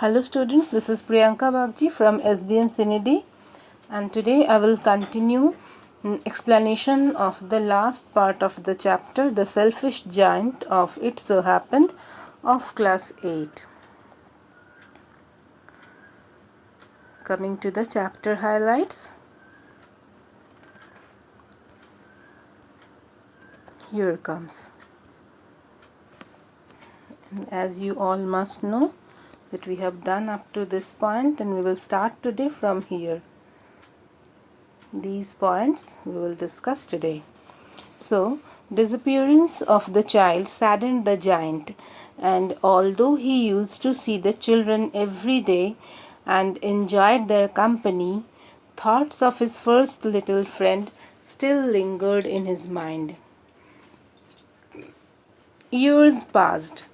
Hello students, this is Priyanka Bagchi from SVM Sinidih, and today I will continue explanation of the last part of the chapter, The Selfish Giant of It So Happened of class 8. Coming to the chapter highlights. Here comes. As you all must know that we have done up to this point, and we will start today from here. These points we will discuss today. So, disappearance of the child saddened the giant, and although he used to see the children every day and enjoyed their company, thoughts of his first little friend still lingered in his mind. Years passed,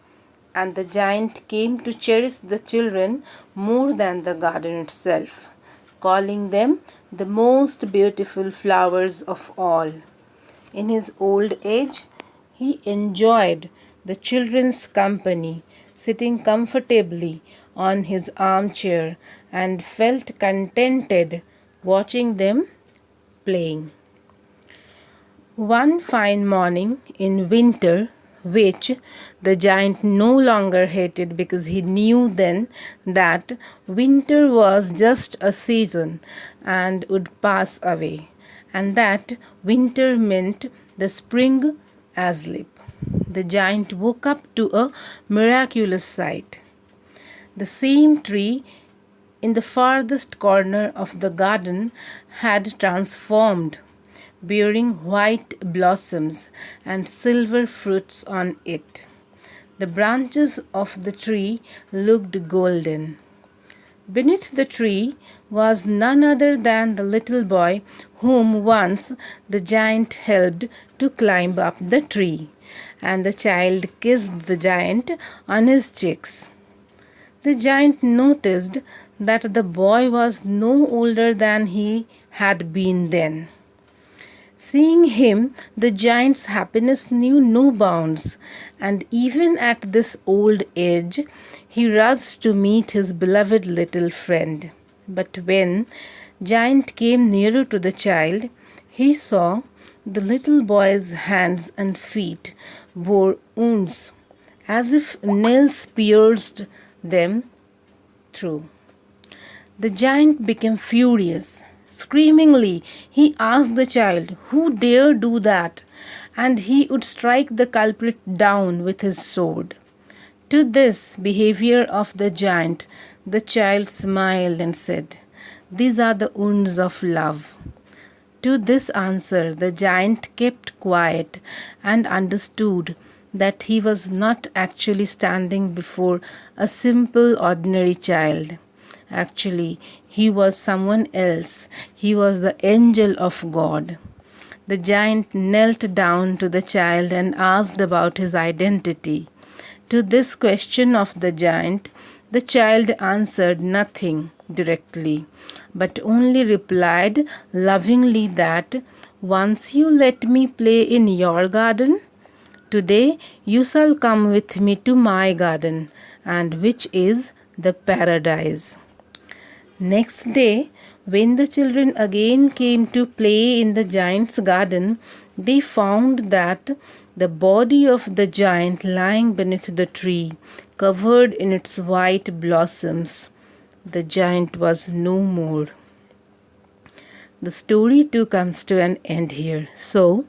and the giant came to cherish the children more than the garden itself, calling them the most beautiful flowers of all. In his old age, he enjoyed the children's company, sitting comfortably on his armchair, and felt contented watching them playing. One fine morning in winter, which the giant no longer hated because he knew then that winter was just a season and would pass away, and that winter meant the spring asleep. The giant woke up to a miraculous sight. The same tree in the farthest corner of the garden had transformed, bearing white blossoms and silver fruits on it. The branches of the tree looked golden. Beneath the tree was none other than the little boy whom once the giant helped to climb up the tree, and the child kissed the giant on his cheeks. The giant noticed that the boy was no older than he had been then. Seeing him, the giant's happiness knew no bounds, and even at this old age, he rushed to meet his beloved little friend. But when giant came nearer to the child, he saw the little boy's hands and feet bore wounds, as if nails pierced them through. The giant became furious. Screamingly, he asked the child who dared do that, and he would strike the culprit down with his sword. To this behavior of the giant, the child smiled and said, "These are the wounds of love." To this answer, the giant kept quiet and understood that he was not actually standing before a simple, ordinary child. Actually, he was someone else. He was the angel of God. The giant knelt down to the child and asked about his identity. To this question of the giant, the child answered nothing directly, but only replied lovingly that, "Once you let me play in your garden, today you shall come with me to my garden, and which is the paradise." Next day, when the children again came to play in the giant's garden, they found that the body of the giant lying beneath the tree, covered in its white blossoms. The giant was no more. The story too comes to an end here. So,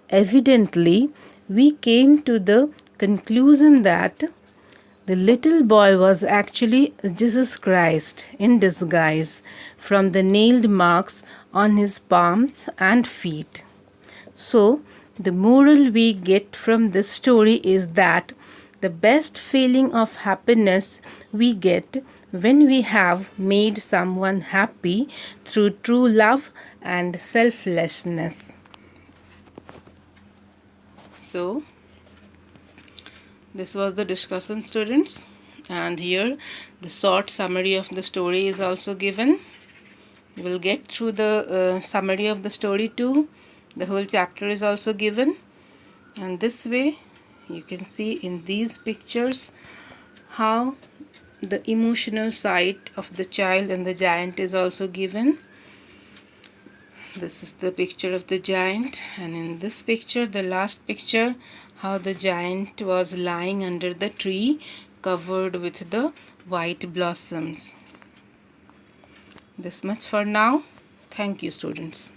evidently, we came to the conclusion that the little boy was actually Jesus Christ in disguise from the nailed marks on his palms and feet. So, the moral we get from this story is that the best feeling of happiness we get when we have made someone happy through true love and selflessness. So, this was the discussion, students, and here the short summary of the story is also given. You will get through the summary of the story too. The whole chapter is also given, and this way you can see in these pictures how the emotional side of the child and the giant is also given. This is the picture of the giant, and in this picture, the last picture, how the giant was lying under the tree covered with the white blossoms. This much for now. Thank you, students.